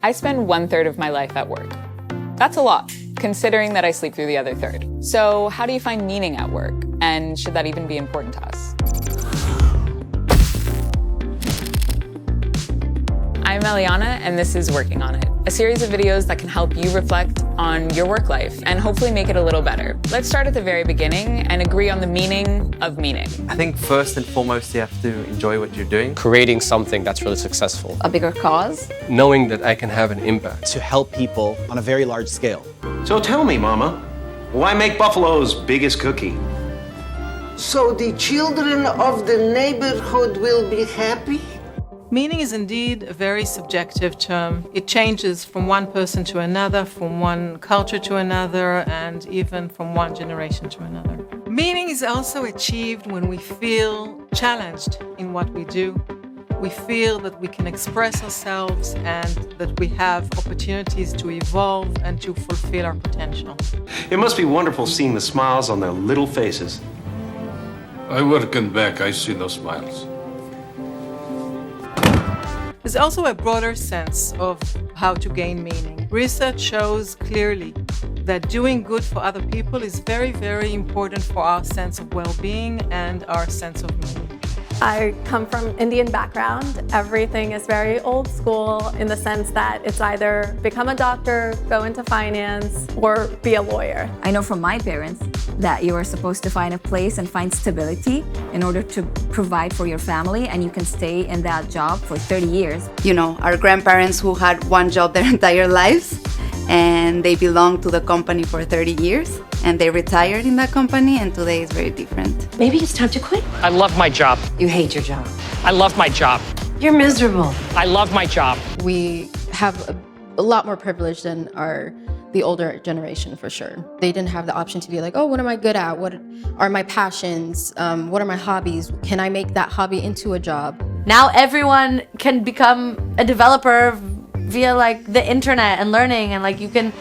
I spend 1/3 of my life at work. That's a lot, considering that I sleep through the other third. So how do you find meaning at work? And should that even be important to us? I'm Eliana, and this is Working on It, a series of videos that can help you reflect on your work life and hopefully make it a little better. Let's start at the very beginning and agree on the meaning of meaning. I think first and foremost, you have to enjoy what you're doing. Creating something that's really successful. A bigger cause. Knowing that I can have an impact. To help people on a very large scale. So tell me, Mama, why make Buffalo's biggest cookie? So the children of the neighborhood will be happy? Meaning is indeed a very subjective term. It changes from one person to another, from one culture to another, and even from one generation to another. Meaning is also achieved when we feel challenged in what we do. We feel that we can express ourselves and that we have opportunities to evolve and to fulfill our potential. It must be wonderful seeing the smiles on their little faces. I work in back, I see no smiles. There's also a broader sense of how to gain meaning. Research shows clearly that doing good for other people is very, very important for our sense of well-being and our sense of meaning. I come from Indian background. Everything is very old school in the sense that it's either become a doctor, go into finance, or be a lawyer. I know from my parents that you are supposed to find a place and find stability in order to provide for your family, and you can stay in that job for 30 years. You know, our grandparents who had one job their entire lives, and they belonged to the company for 30 years, and they retired in that company, and today is very different. Maybe it's time to quit. I love my job. You hate your job. I love my job. You're miserable. I love my job. We have a lot more privilege than the older generation, for sure. They didn't have the option to be like, oh, what am I good at? What are my passions? What are my hobbies? Can I make that hobby into a job? Now everyone can become a developer via like the internet and learning, and like you can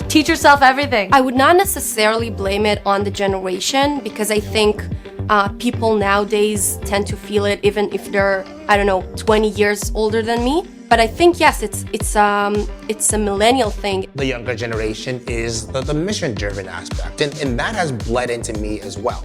teach yourself everything. I would not necessarily blame it on the generation, because I think people nowadays tend to feel it even if they're, 20 years older than me. But I think, yes, it's a millennial thing. The younger generation is the mission-driven aspect, and that has bled into me as well.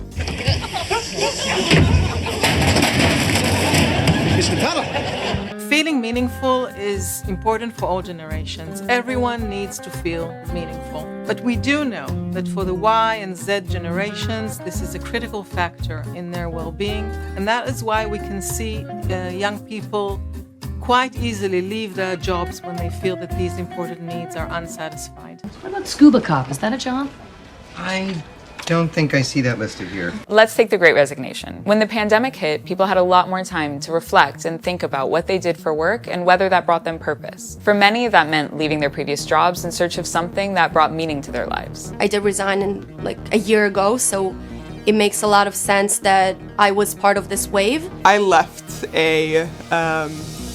Feeling meaningful is important for all generations. Everyone needs to feel meaningful. But we do know that for the Y and Z generations, this is a critical factor in their well-being. And that is why we can see young people quite easily leave their jobs when they feel that these important needs are unsatisfied. What about scuba cop? Is that a job? I don't think I see that listed here. Let's take the Great Resignation. When the pandemic hit, people had a lot more time to reflect and think about what they did for work and whether that brought them purpose. For many, that meant leaving their previous jobs in search of something that brought meaning to their lives. I did resign a year ago, so it makes a lot of sense that I was part of this wave. I left a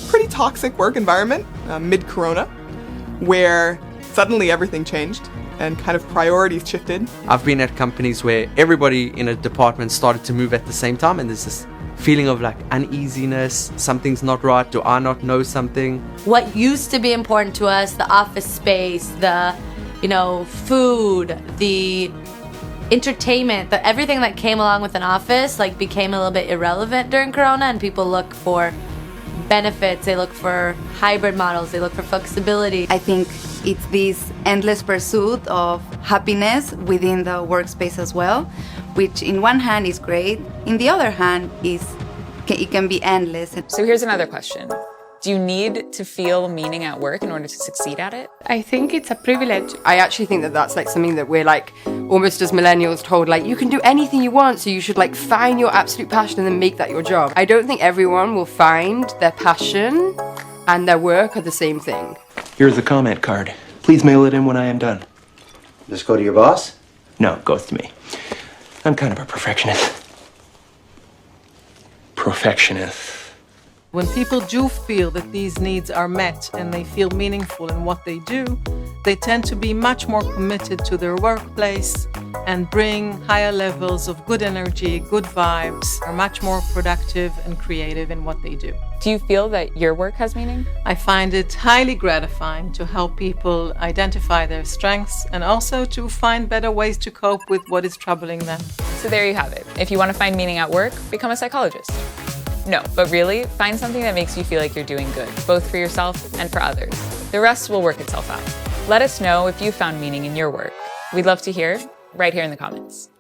pretty toxic work environment mid-corona, where suddenly everything changed and kind of priorities shifted. I've been at companies where everybody in a department started to move at the same time, and there's this feeling of like uneasiness, something's not right, do I not know something? What used to be important to us, the office space, the food, the entertainment, everything that came along with an office became a little bit irrelevant during Corona, and people look for benefits, they look for hybrid models, they look for flexibility. I think it's this endless pursuit of happiness within the workspace as well, which in one hand is great, in the other hand it can be endless. So here's another question. Do you need to feel meaning at work in order to succeed at it? I think it's a privilege. I actually think that that's something that we're almost as millennials told, you can do anything you want, so you should find your absolute passion and then make that your job. I don't think everyone will find their passion and their work are the same thing. Here's the comment card. Please mail it in when I am done. Just go to your boss? No, it goes to me. I'm kind of a perfectionist. When people do feel that these needs are met and they feel meaningful in what they do, they tend to be much more committed to their workplace and bring higher levels of good energy, good vibes, are much more productive and creative in what they do. Do you feel that your work has meaning? I find it highly gratifying to help people identify their strengths and also to find better ways to cope with what is troubling them. So there you have it. If you want to find meaning at work, become a psychologist. No, but really, find something that makes you feel like you're doing good, both for yourself and for others. The rest will work itself out. Let us know if you found meaning in your work. We'd love to hear right here in the comments.